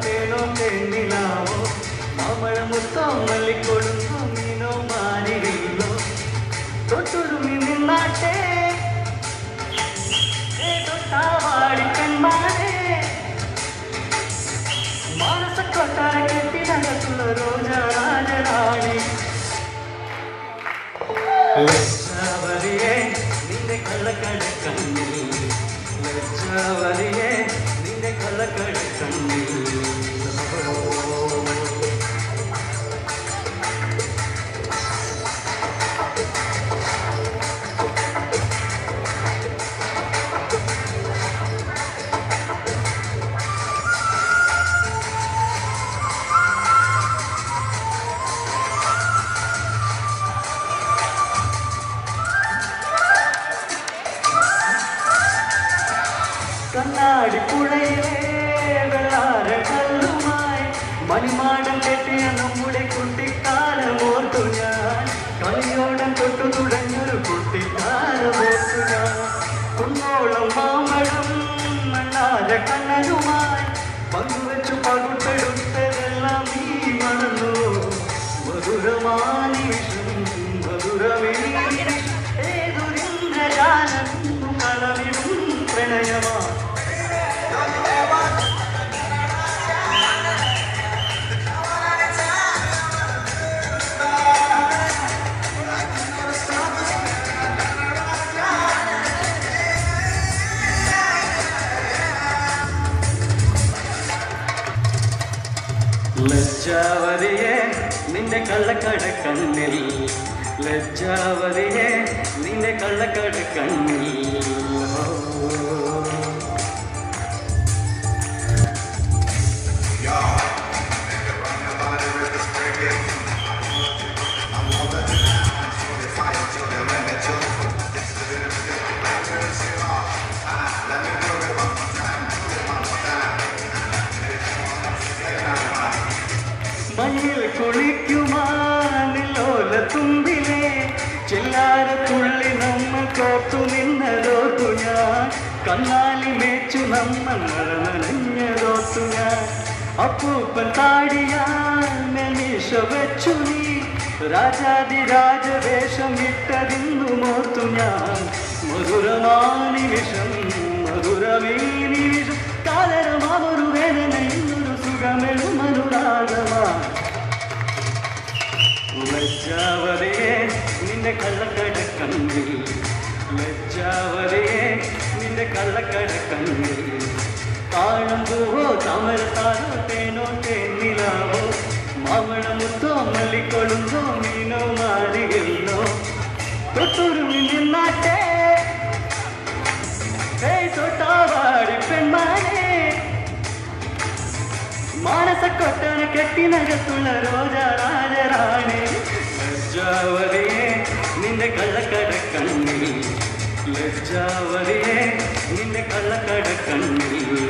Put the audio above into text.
താരോ തെന്നിലാവോ മാമഴമുത്തോ മല്ലിക്കൊടുന്നോ മീനോ മാനിരില്ലോ തൊട്ടുരുമി നിന്നാട്ടെ തൊട്ടാവാടി പെൺമാനെ മാനസക്കൊട്ടാര കെട്ടിനകത്തുള്ള രോജാ രാജരാണി ലജ്ജാവതിയെ നിന്റെ കള്ളക്കടക്കണ്ണിൽ ലജ്ജാവതിയെ നിന്റെ കള്ളക്കടക്കണ്ണിൽ കണ്ണാടിപ്പുഴയിലെ വെള്ളാര കല്ലുമായി മണിമാടം കെട്ടിയ നമ്മുടെ കുട്ടിക്കാലം ഓർത്തു ഞാൻ കളിയോടം തൊട്ടു തുടങ്ങിയൊരു കുട്ടിക്കാലം ഓർത്തു ഞാൻ കുന്നോളം മാമ്പഴം വെള്ളാര കണ്ണനുമായി പങ്കുവെച്ചു പകുത്തെടുത്തതെല്ലാം നീ മറന്നു മധുരമാനിഷം മധുരമേ ഏതൊരിന്ദ്രജാലം കളവിടും പ്രണയമാ ലജ്ജാവതിയെ നിന്റെ കള്ളക്കടക്കണ്ണിൽ ലജ്ജാവതിയെ നിന്റെ കള്ളക്കടക്കണ്ണിൽ മയിൽ കുളിക്കുമാനിലോല തുമ്പിലെ ചെല്ലാരത്തുള്ളി നമ്മൾ കോർത്തു നിന്നതോർത്തു ഞാൻ കണ്ണാലി മേച്ചു നമ്മൾ നനഞ്ഞതോർത്തു ഞാൻ അപ്പൂപ്പൻ താടിയാൽ മെമീഷ വെച്ചു നീ രാജാതിരാജവേഷം ഇട്ടതിന്നു മോർത്തു ഞാൻ മധുരമാനിമിഷം മധുരമേ നിമിഷം കാലരമാവൊരു വേദന ഇന്നൊരു സുഖമെഴും അനുരാഗമാ ലജ്ജാവതിയെ നിന്റെ കള്ളക്കടക്കണ്ണിൽ ലജ്ജാവതിയെ നിന്റെ കള്ളക്കടക്കണ്ണിൽ താഴമ്പൂവോ താമരത്താരോ തേനോ തേന്നിലാവോ മാമഴമുത്തോ മല്ലിക്കൊടുന്നോ മീനോ മാറിയില്ലോ തൊട്ടുരുമി നിന്നാട്ടെ തൊട്ടാവാടി പെൺമാനെ മാനസക്കൊട്ടാര കെട്ടിനകത്തുള്ള രോജാ രാജരാണി ലജ്ജാവതിയെ നിന്റെ കള്ളക്കടക്കണ്ണിൽ ലജ്ജാവതിയെ നിന്റെ കള്ളക്കടക്കണ്ണിൽ